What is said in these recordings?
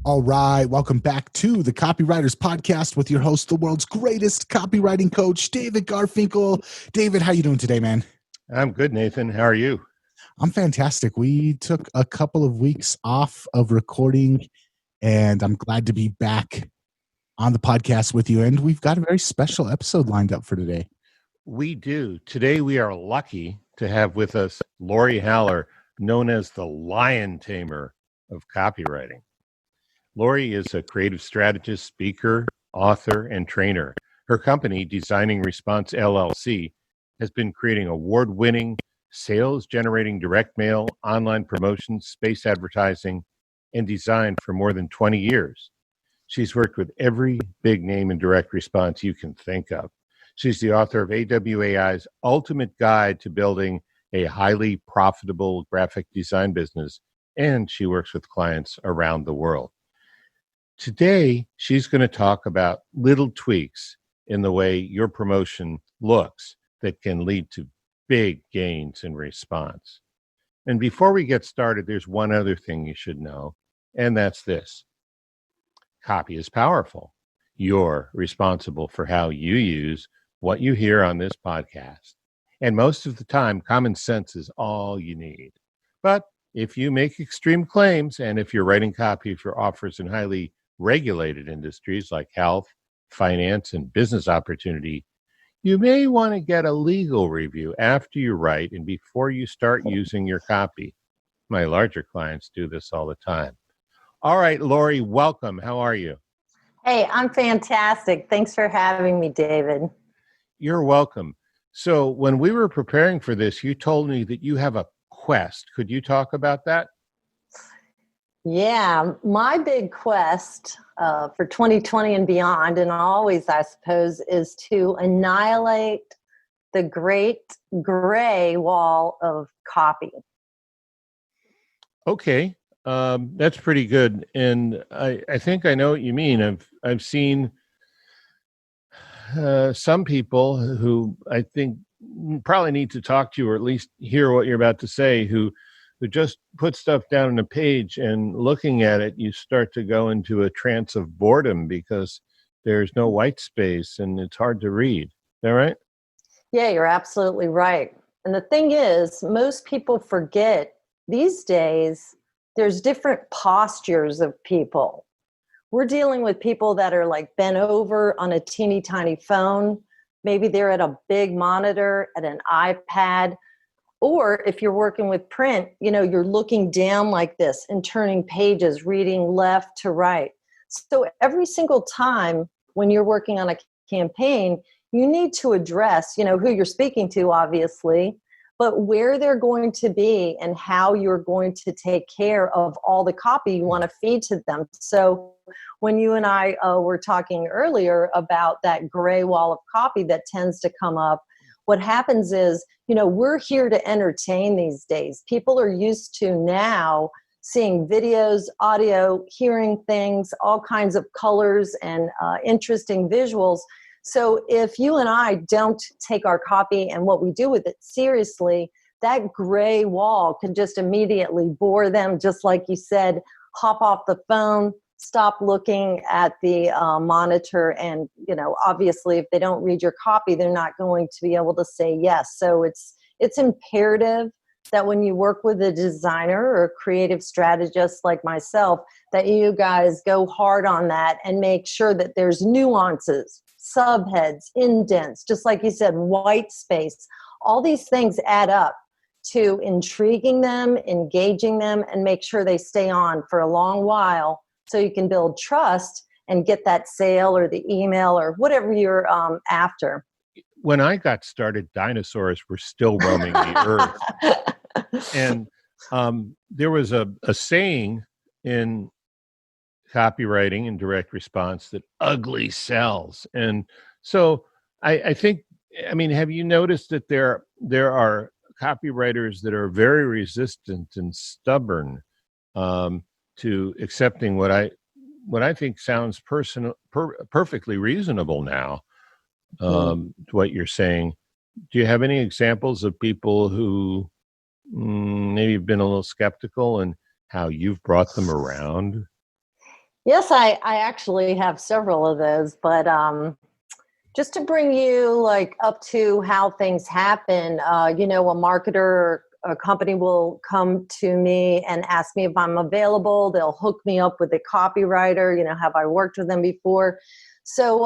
All right, welcome back to the Copywriters Podcast with your host, the world's greatest copywriting coach, David Garfinkel. David, how you doing today, man? I'm good, Nathan. How are you? I'm fantastic. We took a couple of weeks off of recording, and I'm glad to be back on the podcast with you. And we've got a very special episode lined up for today. We do. Today, we are lucky to have with us Lori Haller, known as the Lion Tamer of Copywriting. Lori is a creative strategist, speaker, author, and trainer. Her company, Designing Response LLC, has been creating award-winning, sales-generating direct mail, online promotions, space advertising, and design for more than 20 years. She's worked with every big name in direct response you can think of. She's the author of AWAI's Ultimate Guide to Building a Highly Profitable Graphic Design Business, and she works with clients around the world. Today, she's going to talk about little tweaks in the way your promotion looks that can lead to big gains in response. And before we get started, there's one other thing you should know, and that's this. Copy is powerful. You're responsible for how you use what you hear on this podcast. And most of the time, common sense is all you need. But if you make extreme claims, and if you're writing copy for offers in highly regulated industries like health, finance, and business opportunity, you may want to get a legal review after you write and before you start using your copy. My larger clients do this all the time. All right, Lori, welcome. How are you? Hey, I'm fantastic. Thanks for having me, David. You're welcome. So when we were preparing for this, you told me that you have a quest. Could you talk about that? Yeah, my big quest for 2020 and beyond, and always, I suppose, is to annihilate the great gray wall of copy. Okay, that's pretty good. And I think I know what you mean. I've seen some people who I think probably need to talk to you or at least hear what you're about to say, who just put stuff down on a page, and looking at it, you start to go into a trance of boredom because there's no white space and it's hard to read. Is that right? Yeah, you're absolutely right. And the thing is, most people forget these days there's different postures of people. We're dealing with people that are like bent over on a teeny tiny phone. Maybe they're at a big monitor, at an iPad. Or if you're working with print, you're looking down like this and turning pages, reading left to right. So every single time when you're working on a campaign, you need to address, who you're speaking to, obviously, but where they're going to be and how you're going to take care of all the copy you want to feed to them. So when you and I were talking earlier about that gray wall of copy that tends to come up, what happens is, we're here to entertain these days. People are used to now seeing videos, audio, hearing things, all kinds of colors and interesting visuals. So if you and I don't take our copy and what we do with it seriously, that gray wall can just immediately bore them, just like you said, hop off the phone, stop looking at the monitor, and obviously if they don't read your copy, they're not going to be able to say yes. So it's imperative that when you work with a designer or a creative strategist like myself, that you guys go hard on that and make sure that there's nuances, subheads, indents, just like you said, white space. All these things add up to intriguing them, engaging them, and make sure they stay on for a long while, so you can build trust and get that sale or the email or whatever you're after. When I got started, dinosaurs were still roaming the earth. And there was a saying in copywriting and direct response that ugly sells. And so I think, have you noticed that there are copywriters that are very resistant and stubborn to accepting what I think sounds perfectly reasonable now, to what you're saying. Do you have any examples of people who maybe have been a little skeptical and how you've brought them around? Yes, I actually have several of those, but just to bring you like up to how things happen, a marketer or a company will come to me and ask me if I'm available. They'll hook me up with a copywriter. Have I worked with them before? So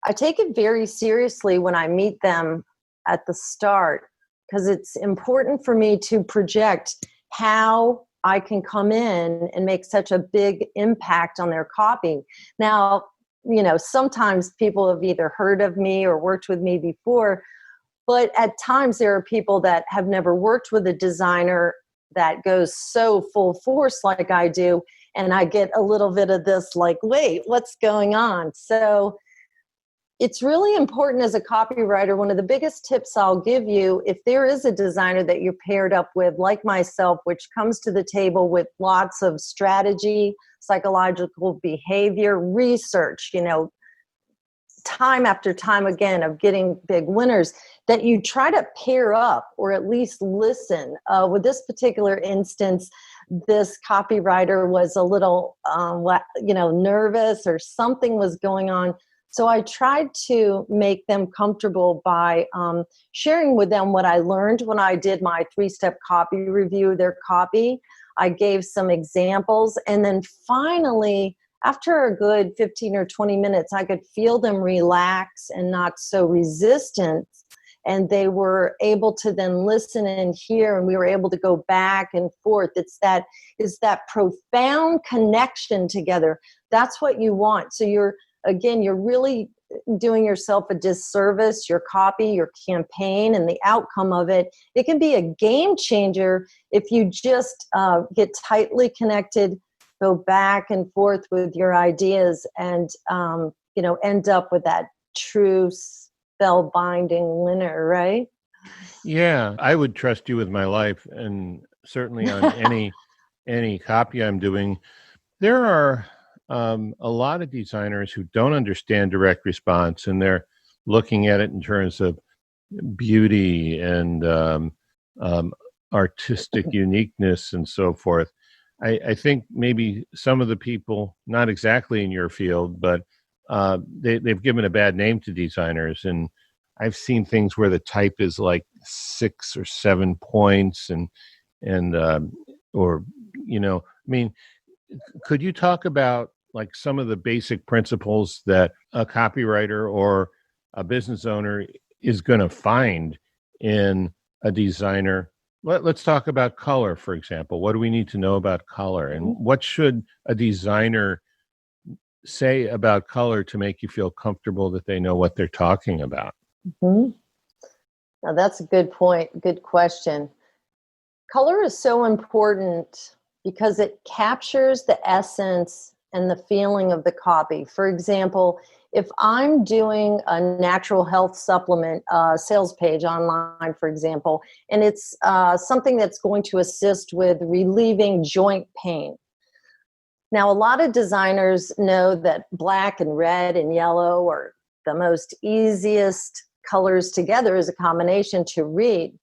I take it very seriously when I meet them at the start, because it's important for me to project how I can come in and make such a big impact on their copy. Now, sometimes people have either heard of me or worked with me before, but at times there are people that have never worked with a designer that goes so full force like I do. And I get a little bit of this like, wait, what's going on? So it's really important as a copywriter. One of the biggest tips I'll give you, if there is a designer that you're paired up with, like myself, which comes to the table with lots of strategy, psychological behavior, research, time after time again of getting big winners, that you try to pair up or at least listen. With this particular instance, this copywriter was a little, nervous or something was going on. So I tried to make them comfortable by sharing with them what I learned when I did my 3-step copy review of their copy. I gave some examples. And then finally, after a good 15 or 20 minutes, I could feel them relax and not so resistant. And they were able to then listen and hear, and we were able to go back and forth. It's that profound connection together. That's what you want. So you're really doing yourself a disservice, your copy, your campaign, and the outcome of it. It can be a game changer if you just get tightly connected, go back and forth with your ideas, and end up with that true spellbinding winner, right? Yeah, I would trust you with my life, and certainly on any copy I'm doing. There are a lot of designers who don't understand direct response, and they're looking at it in terms of beauty and artistic uniqueness and so forth. I think maybe some of the people, not exactly in your field, but they've given a bad name to designers. And I've seen things where the type is like 6 or 7 points could you talk about like some of the basic principles that a copywriter or a business owner is going to find in a designer? Let's talk about color, for example. What do we need to know about color? And what should a designer say about color to make you feel comfortable that they know what they're talking about? Mm-hmm. Now that's a good point. Good question. Color is so important because it captures the essence and the feeling of the copy. For example, if I'm doing a natural health supplement sales page online, for example, and it's something that's going to assist with relieving joint pain. Now, a lot of designers know that black and red and yellow are the most easiest colors together as a combination to read.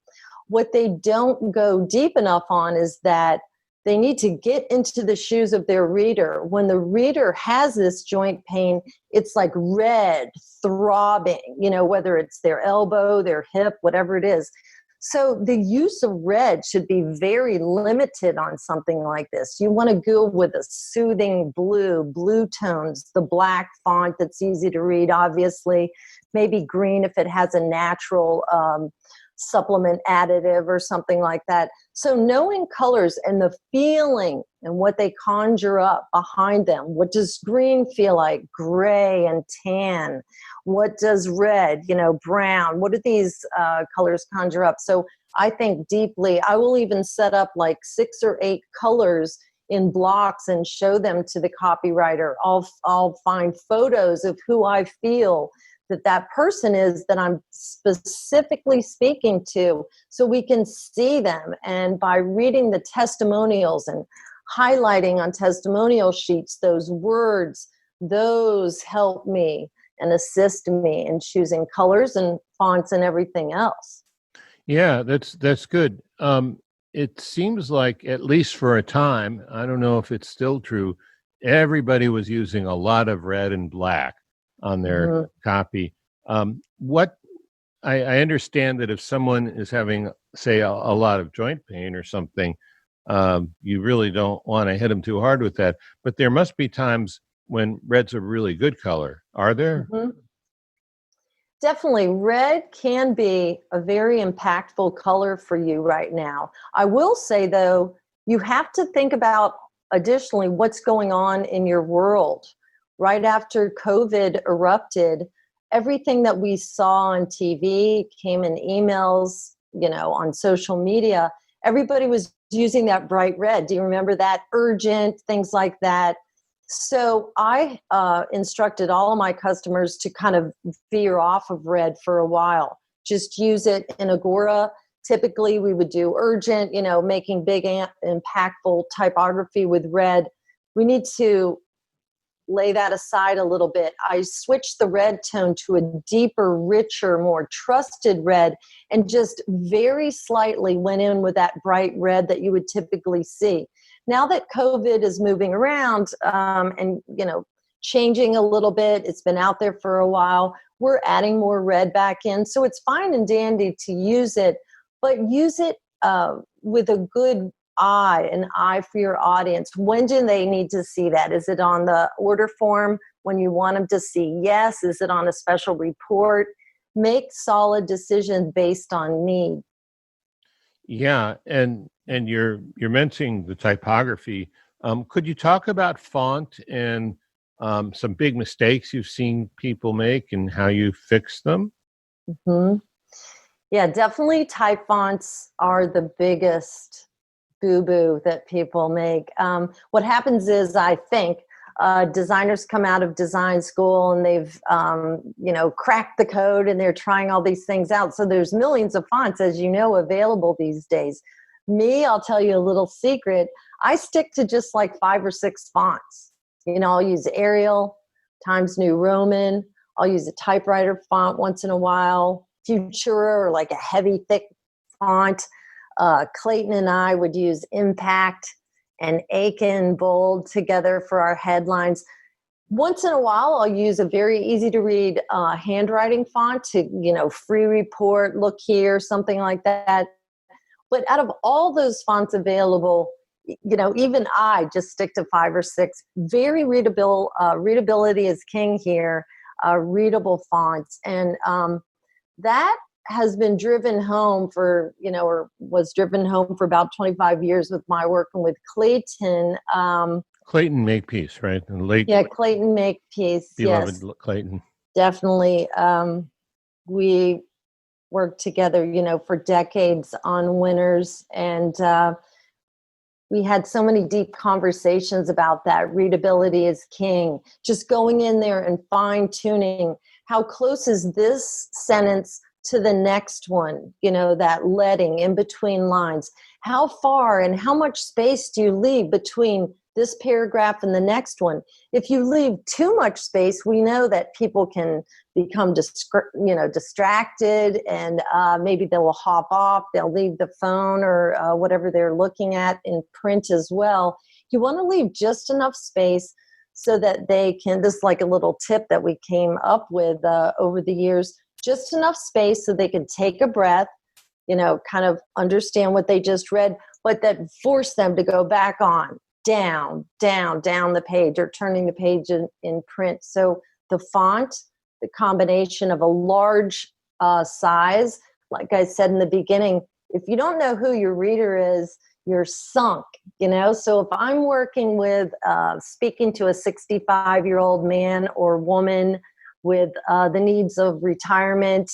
What they don't go deep enough on is that they need to get into the shoes of their reader. When the reader has this joint pain, it's like red, throbbing, whether it's their elbow, their hip, whatever it is. So the use of red should be very limited on something like this. You want to go with a soothing blue tones, the black font that's easy to read, obviously, maybe green if it has a natural supplement additive or something like that. So knowing colors and the feeling and what they conjure up behind them. What does green feel like? Gray and tan. What does red, brown? What do these colors conjure up? So I think deeply. I will even set up like 6 or 8 colors in blocks and show them to the copywriter. I'll find photos of who I feel that person is that I'm specifically speaking to, so we can see them. And by reading the testimonials and highlighting on testimonial sheets those words, those help me and assist me in choosing colors and fonts and everything else. Yeah, that's good. It seems like, at least for a time, I don't know if it's still true, everybody was using a lot of red and black on their copy. What I understand that if someone is having, say, a lot of joint pain or something, you really don't want to hit them too hard with that. But there must be times when red's a really good color. Are there? Definitely. Red can be a very impactful color for you right now. I will say, though, you have to think about additionally what's going on in your world. Right after COVID erupted, everything that we saw on TV came in emails, on social media. Everybody was using that bright red. Do you remember that? Urgent, things like that. So I instructed all of my customers to kind of veer off of red for a while. Just use it in Agora. Typically, we would do urgent, making big, impactful typography with red. We need to lay that aside a little bit. I switched the red tone to a deeper, richer, more trusted red, and just very slightly went in with that bright red that you would typically see. Now that COVID is moving around and changing a little bit, it's been out there for a while, we're adding more red back in. So it's fine and dandy to use it, but use it with a good an eye for your audience. When do they need to see that? Is it on the order form when you want them to see yes? Is it on a special report? Make solid decisions based on need. Yeah, and you're mentioning the typography. Could you talk about font and some big mistakes you've seen people make and how you fix them? Yeah, definitely type fonts are the biggest boo-boo that people make. What happens is, I think, designers come out of design school and they've, cracked the code and they're trying all these things out. So there's millions of fonts, as you know, available these days. Me, I'll tell you a little secret. I stick to just like 5 or 6 fonts. I'll use Arial, Times New Roman. I'll use a typewriter font once in a while, Futura, or like a heavy, thick font. Clayton and I would use Impact and Aiken Bold together for our headlines. Once in a while, I'll use a very easy to read handwriting font to, free report, look here, something like that. But out of all those fonts available, even I just stick to 5 or 6. Very readable. Readability is king here. Readable fonts. And that has been driven home for, or was driven home for about 25 years with my working with Clayton. Clayton Makepeace, right? Clayton Makepeace. Beloved yes, Clayton. Definitely. We worked together, for decades on winners, and we had so many deep conversations about that. Readability is king. Just going in there and fine-tuning. How close is this sentence to the next one, that leading in between lines? How far and how much space do you leave between this paragraph and the next one? If you leave too much space, we know that people can become distracted, and maybe they will hop off, they'll leave the phone or whatever they're looking at in print as well. You want to leave just enough space so that they can, this is like a little tip that we came up with over the years, just enough space so they can take a breath, kind of understand what they just read, but that force them to go back on, down the page, or turning the page in print. So the font, the combination of a large size, like I said in the beginning, if you don't know who your reader is, you're sunk, So if I'm working with, speaking to a 65-year-old man or woman with the needs of retirement,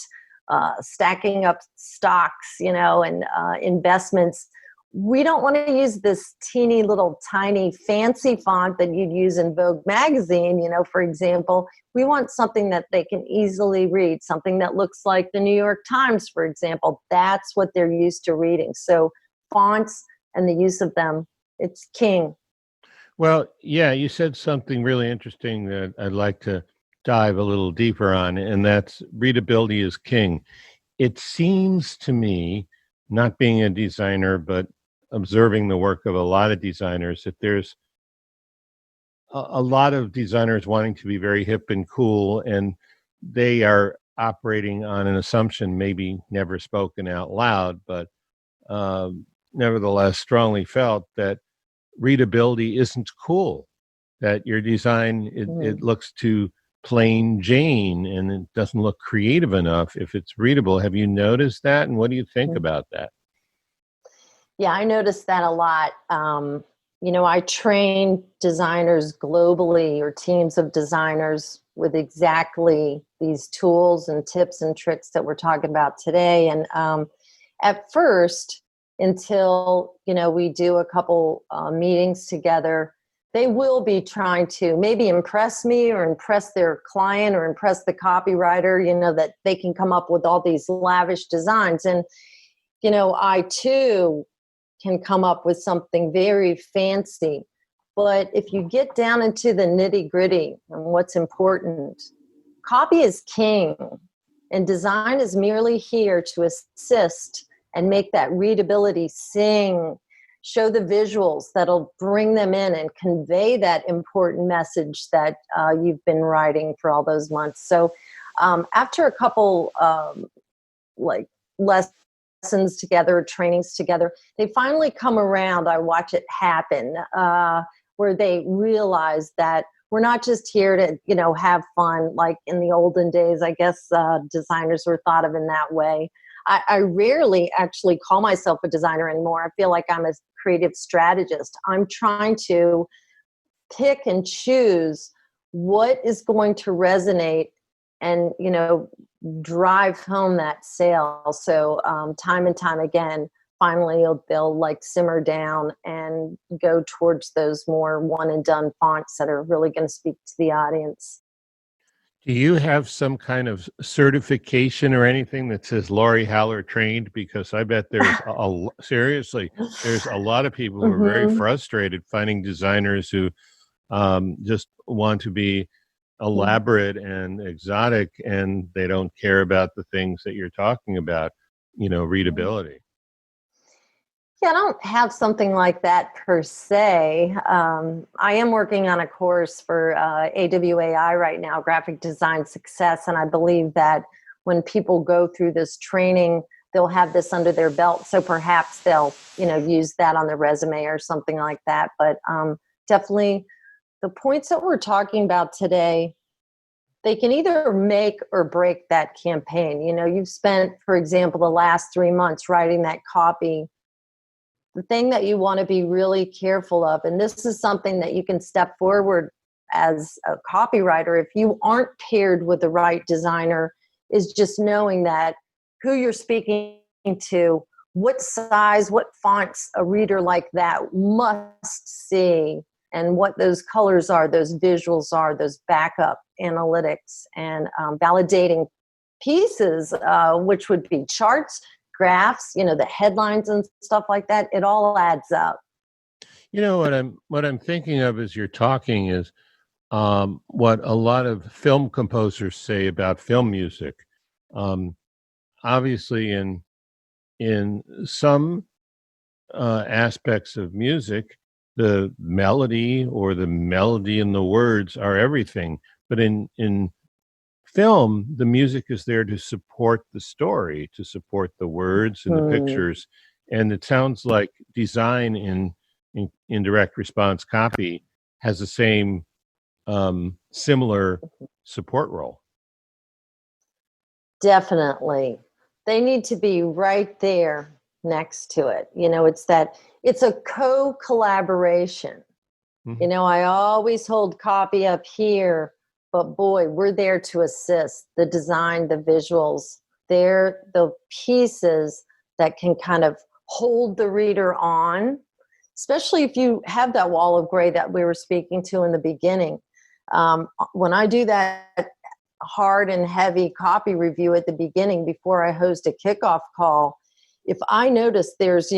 stacking up stocks, and investments, we don't want to use this teeny little tiny fancy font that you'd use in Vogue magazine, for example. We want something that they can easily read, something that looks like the New York Times, for example. That's what they're used to reading. So fonts and the use of them, it's king. Well, yeah, you said something really interesting that I'd like to dive a little deeper on, and that's readability is king. It seems to me, not being a designer, but observing the work of a lot of designers, that there's a lot of designers wanting to be very hip and cool, and they are operating on an assumption, maybe never spoken out loud, but nevertheless strongly felt, that readability isn't cool, that your design, it looks too plain Jane and it doesn't look creative enough if it's readable. Have you noticed that? And what do you think about that? Yeah, I noticed that a lot. I train designers globally, or teams of designers, with exactly these tools and tips and tricks that we're talking about today. And at first, until we do a couple meetings together, they will be trying to maybe impress me or impress their client or impress the copywriter, that they can come up with all these lavish designs. And I too can come up with something very fancy. But if you get down into the nitty gritty and what's important, copy is king, and design is merely here to assist and make that readability sing, show the visuals that'll bring them in and convey that important message that you've been writing for all those months. So after a couple lessons together, trainings together, they finally come around. I watch it happen, where they realize that we're not just here to, have fun. Like in the olden days, I guess designers were thought of in that way. I rarely actually call myself a designer anymore. I feel like I'm a creative strategist. I'm trying to pick and choose what is going to resonate and, drive home that sale. So time and time again, finally they'll like simmer down and go towards those more one and done fonts that are really going to speak to the audience. Do you have some kind of certification or anything that says Lori Haller trained? Because I bet seriously, there's a lot of people who are very frustrated finding designers who just want to be elaborate and exotic, and they don't care about the things that you're talking about, readability. Yeah, I don't have something like that per se. I am working on a course for AWAI right now, Graphic Design Success, and I believe that when people go through this training, they'll have this under their belt. So perhaps they'll, use that on their resume or something like that. But definitely the points that we're talking about today, they can either make or break that campaign. You've spent, for example, the last 3 months writing that copy. The thing that you want to be really careful of, and this is something that you can step forward as a copywriter if you aren't paired with the right designer, is just knowing that who you're speaking to, what size, what fonts a reader like that must see, and what those colors are, those visuals are, those backup analytics and validating pieces, which would be charts, graphs, the headlines and stuff like that. It all adds up. What I'm thinking of as you're talking is what a lot of film composers say about film music. Obviously, in some aspects of music, the melody or the melody in the words are everything. But in film, the music is there to support the story, to support the words and the pictures. And it sounds like design in direct response copy has the same similar support role. Definitely. They need to be right there next to it. It's a co-collaboration. Mm-hmm. I always hold copy up here, but boy, we're there to assist the design, the visuals. They're the pieces that can kind of hold the reader on, especially if you have that wall of gray that we were speaking to in the beginning. When I do that hard and heavy copy review at the beginning before I host a kickoff call, if I notice there's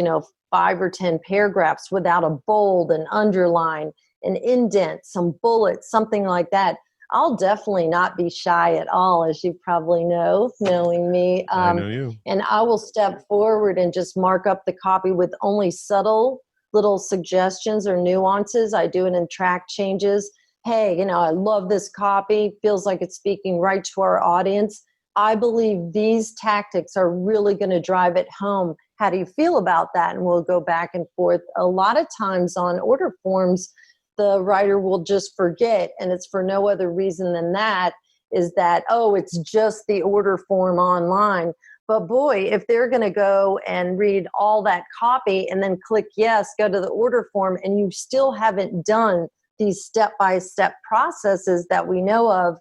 5 or 10 paragraphs without a bold, an underline, an indent, some bullets, something like that, I'll definitely not be shy at all, as you probably know, knowing me. I know you. And I will step forward and just mark up the copy with only subtle little suggestions or nuances. I do it in track changes. hey, I love this copy, feels like it's speaking right to our audience. I believe these tactics are really going to drive it home. How do you feel about that? And we'll go back and forth. A lot of times on order forms, the writer will just forget, and it's for no other reason than that, is that, oh, it's just the order form online. But boy, if they're going to go and read all that copy and then click yes, go to the order form, and you still haven't done these step-by-step processes that we know of,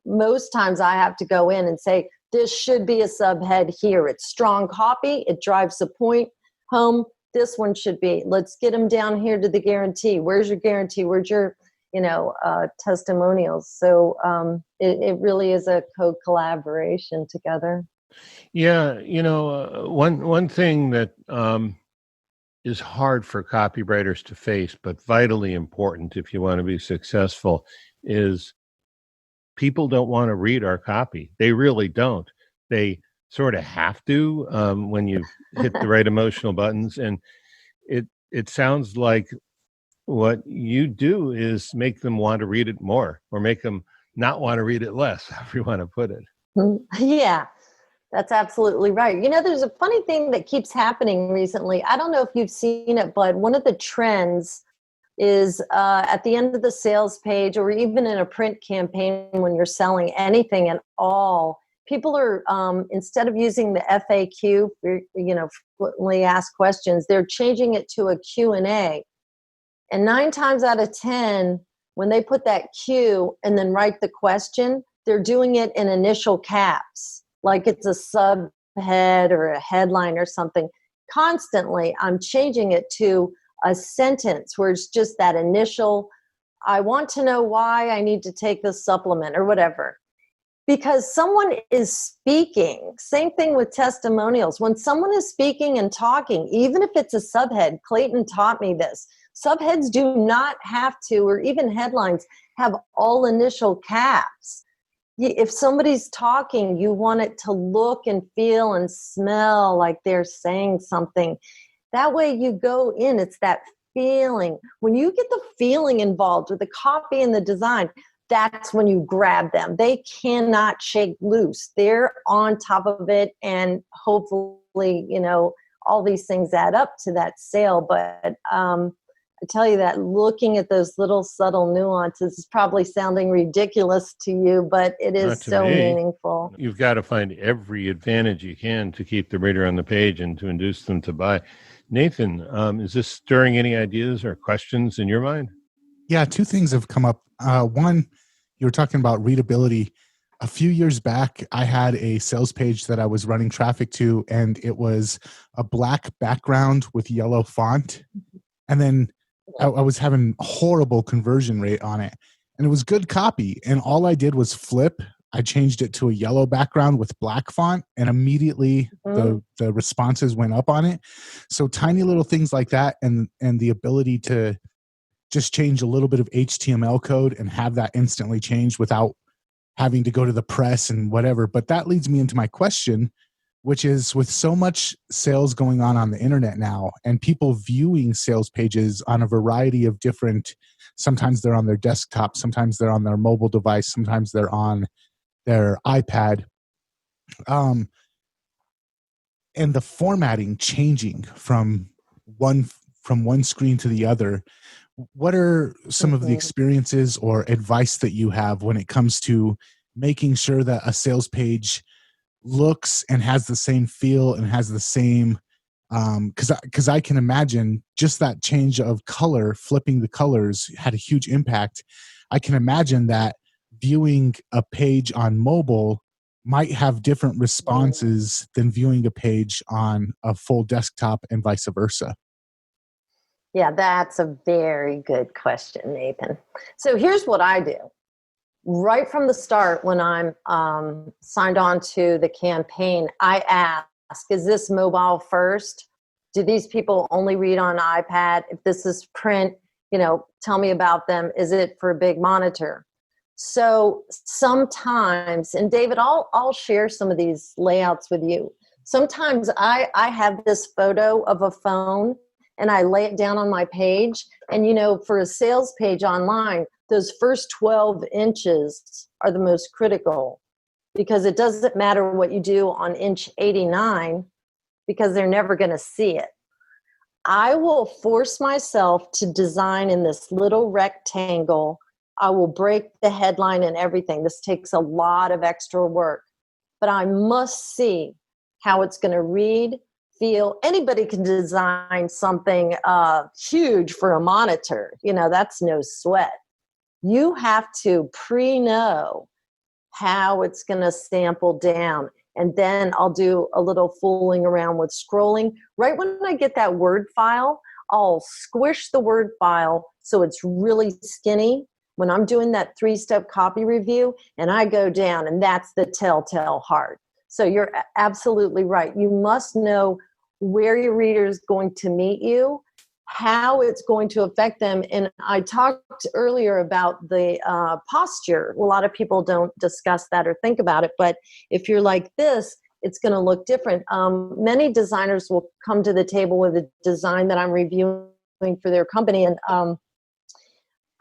most times I have to go in and say, this should be a subhead here. It's strong copy. It drives the point home. This one should be, let's get them down here to the guarantee. Where's your guarantee? Where's your, testimonials? So it really is a co-collaboration together. Yeah. One thing that is hard for copywriters to face, but vitally important if you want to be successful, is people don't want to read our copy. They really don't. They sort of have to when you hit the right emotional buttons. And it sounds like what you do is make them want to read it more, or make them not want to read it less, however you want to put it. Yeah, that's absolutely right. There's a funny thing that keeps happening recently. I don't know if you've seen it, but one of the trends is at the end of the sales page, or even in a print campaign when you're selling anything at all, people are, instead of using the FAQ, frequently asked questions, they're changing it to a Q&A. And 9 times out of 10, when they put that Q and then write the question, they're doing it in initial caps, like it's a subhead or a headline or something. Constantly, I'm changing it to a sentence where it's just that initial, I want to know why I need to take this supplement or whatever. Because someone is speaking. Same thing with testimonials. When someone is speaking and talking, even if it's a subhead, Clayton taught me this, subheads do not have to, or even headlines, have all initial caps. If somebody's talking, you want it to look and feel and smell like they're saying something. That way you go in, it's that feeling. When you get the feeling involved with the copy and the design, that's when you grab them. They cannot shake loose. They're on top of it, and hopefully, all these things add up to that sale. But I tell you that looking at those little subtle nuances is probably sounding ridiculous to you, but it is so meaningful. You've got to find every advantage you can to keep the reader on the page and to induce them to buy. Nathan, is this stirring any ideas or questions in your mind? Yeah, 2 things have come up. One, you were talking about readability. A few years back, I had a sales page that I was running traffic to, and it was a black background with yellow font. And then I was having horrible conversion rate on it. And it was good copy. And all I did was flip. I changed it to a yellow background with black font, and immediately the responses went up on it. So tiny little things like that, and the ability to just change a little bit of HTML code and have that instantly changed without having to go to the press and whatever. But that leads me into my question, which is, with so much sales going on the internet now, and people viewing sales pages on a variety of different, sometimes they're on their desktop, sometimes they're on their mobile device, sometimes they're on their iPad, and the formatting changing from one screen to the other. What are some of the experiences or advice that you have when it comes to making sure that a sales page looks and has the same feel and has the same, because I can imagine just that change of color, flipping the colors, had a huge impact. I can imagine that viewing a page on mobile might have different responses than viewing a page on a full desktop, and vice versa. Yeah, that's a very good question, Nathan. So here's what I do. Right from the start, when I'm signed on to the campaign, I ask, is this mobile first? Do these people only read on iPad? If this is print, tell me about them. Is it for a big monitor? So sometimes, and David, I'll share some of these layouts with you. Sometimes I have this photo of a phone, and I lay it down on my page. And, you know, for a sales page online, those first 12 inches are the most critical, because it doesn't matter what you do on inch 89 because they're never going to see it. I will force myself to design in this little rectangle. I will break the headline and everything. This takes a lot of extra work, but I must see how it's going to read, feel. Anybody can design something huge for a monitor. You know, that's no sweat. You have to pre-know how it's going to sample down. And then I'll do a little fooling around with scrolling. Right when I get that Word file, I'll squish the Word file so it's really skinny when I'm doing that 3-step copy review, and I go down, and that's the telltale heart. So you're absolutely right. You must know where your reader is going to meet you, how it's going to affect them. And I talked earlier about the posture. A lot of people don't discuss that or think about it, but if you're like this, it's going to look different. Many designers will come to the table with a design that I'm reviewing for their company, and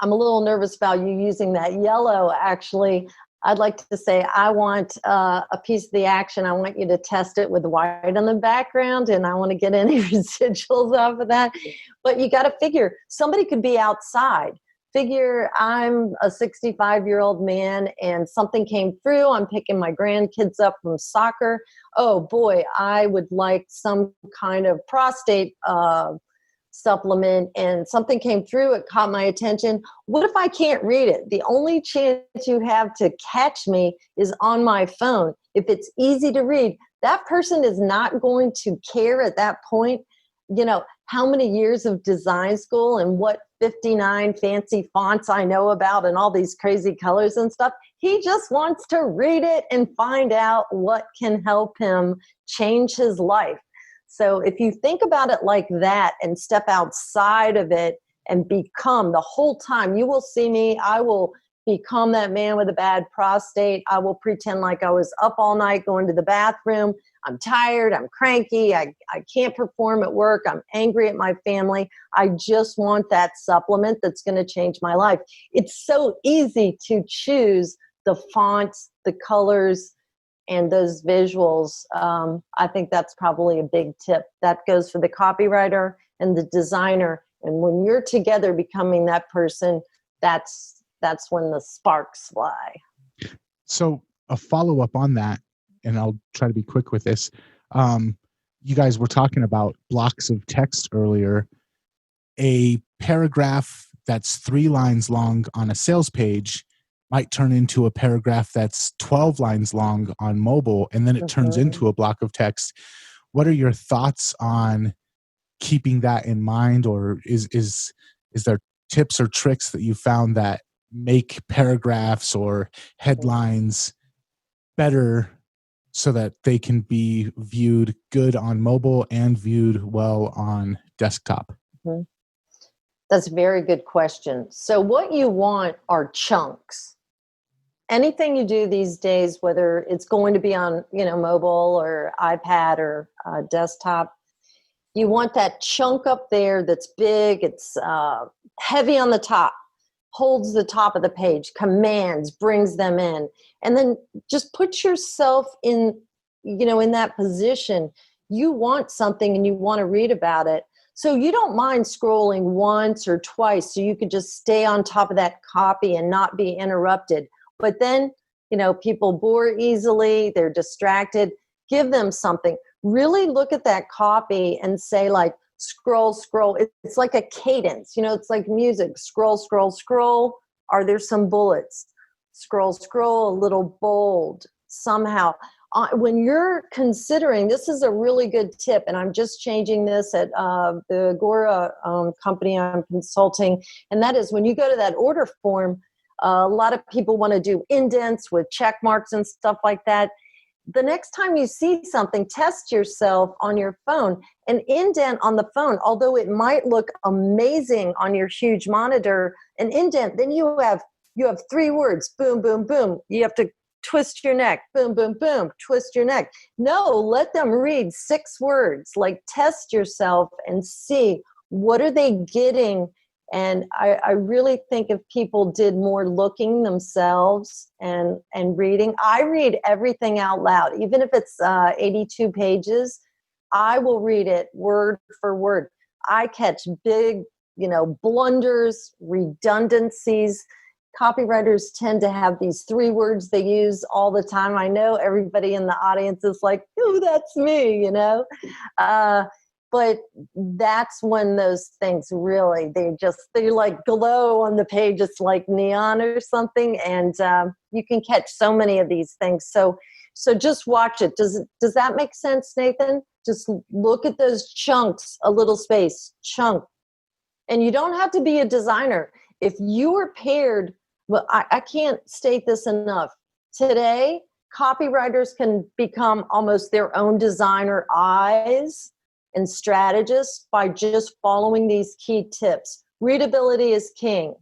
I'm a little nervous about you using that yellow. Actually, I'd like to say, I want a piece of the action. I want you to test it with white on the background, and I want to get any residuals off of that. But you got to figure, somebody could be outside. Figure I'm a 65-year-old man and something came through. I'm picking my grandkids up from soccer. Oh boy, I would like some kind of prostate supplement, and something came through, it caught my attention. What if I can't read it? The only chance you have to catch me is on my phone. If it's easy to read, that person is not going to care at that point, you know, how many years of design school and what 59 fancy fonts I know about and all these crazy colors and stuff. He just wants to read it and find out what can help him change his life. So if you think about it like that and step outside of it and become, the whole time you will see me, I will become that man with a bad prostate. I will pretend like I was up all night going to the bathroom. I'm tired. I'm cranky. I can't perform at work. I'm angry at my family. I just want that supplement that's going to change my life. It's so easy to choose the fonts, the colors, and those visuals. I think that's probably a big tip. That goes for the copywriter and the designer. And when you're together becoming that person, that's when the sparks fly. So a follow-up on that, and I'll try to be quick with this. You guys were talking about blocks of text earlier. A paragraph that's 3 lines long on a sales page might turn into a paragraph that's 12 lines long on mobile, and then it turns into a block of text. What are your thoughts on keeping that in mind, or is there tips or tricks that you found that make paragraphs or headlines better so that they can be viewed good on mobile and viewed well on desktop? That's a very good question. So what you want are chunks. Anything you do these days, whether it's going to be on, mobile or iPad or desktop, you want that chunk up there that's big, it's heavy on the top, holds the top of the page, commands, brings them in. And then just put yourself in that position. You want something and you want to read about it. So you don't mind scrolling once or twice, so you could just stay on top of that copy and not be interrupted. But then, people bore easily, they're distracted. Give them something. Really look at that copy and say, like, scroll. It's like a cadence. It's like music. Scroll. Are there some bullets? Scroll, a little bold somehow. When you're considering, this is a really good tip, and I'm just changing this at the Agora company I'm consulting, and that is when you go to that order form, a lot of people want to do indents with check marks and stuff like that. The next time you see something, test yourself on your phone. An indent on the phone, although it might look amazing on your huge monitor, an indent, then you have 3 words, boom, boom, boom. You have to twist your neck, boom, boom, boom, twist your neck. No, let them read 6 words. Like, test yourself and see What are they getting? And I really think if people did more looking themselves and reading, I read everything out loud, even if it's 82 pages, I will read it word for word. I catch big, blunders, redundancies. Copywriters tend to have these 3 words they use all the time. I know everybody in the audience is like, oh, that's me, but that's when those things really, they like glow on the page. It's like neon or something. And you can catch so many of these things. So just watch it. Does that make sense, Nathan? Just look at those chunks, a little space, chunk. And you don't have to be a designer. If you are paired, well, I can't state this enough. Today, copywriters can become almost their own designer eyes and strategists by just following these key tips. Readability is king.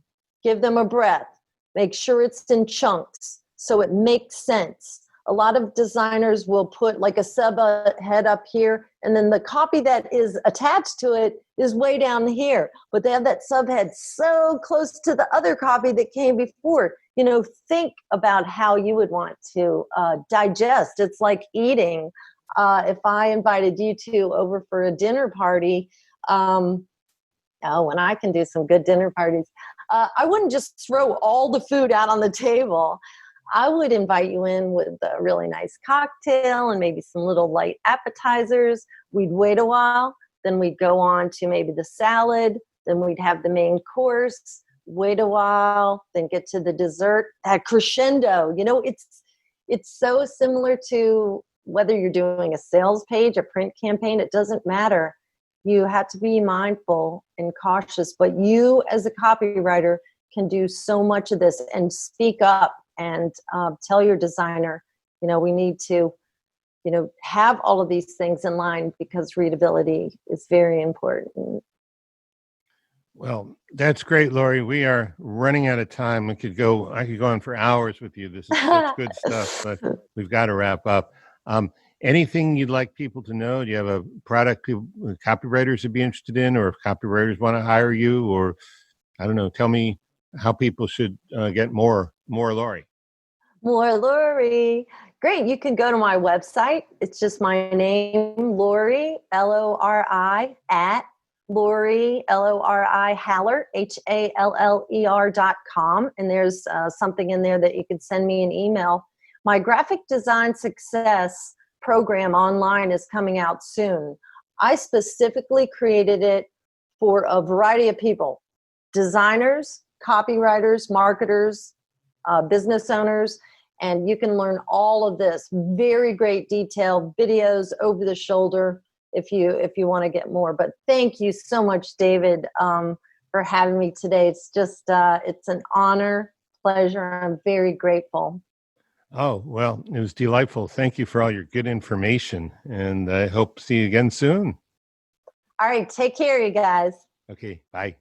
Give them a breath. Make sure it's in chunks so it makes sense. A lot of designers will put like a subhead up here, and then the copy that is attached to it is way down here. But they have that subhead so close to the other copy that came before. Think about how you would want to digest. It's like eating. If I invited you two over for a dinner party, and I can do some good dinner parties, I wouldn't just throw all the food out on the table. I would invite you in with a really nice cocktail and maybe some little light appetizers. We'd wait a while, then we'd go on to maybe the salad, then we'd have the main course, wait a while, then get to the dessert, that crescendo. It's so similar to whether you're doing a sales page, a print campaign, it doesn't matter. You have to be mindful and cautious, but you as a copywriter can do so much of this and speak up and tell your designer, we need to, have all of these things in line because readability is very important. Well, that's great, Lori. We are running out of time. I could go on for hours with you. This is such good stuff, but we've got to wrap up. Anything you'd like people to know? Do you have a product copywriters would be interested in, or if copywriters want to hire you, or I don't know, tell me how people should get more Lori. More Lori. Great. You can go to my website. It's just my name, Lori, Lori, at Lori, Lori, Haller, HALLER.com. And there's something in there that you can send me an email. My graphic design success program online is coming out soon. I specifically created it for a variety of people: designers, copywriters, marketers, business owners, and you can learn all of this. Very great detailed videos over the shoulder if you want to get more. But thank you so much, David, for having me today. It's just it's an honor, pleasure. I'm very grateful. Oh, well, it was delightful. Thank you for all your good information, and I hope to see you again soon. All right, take care, you guys. Okay, bye.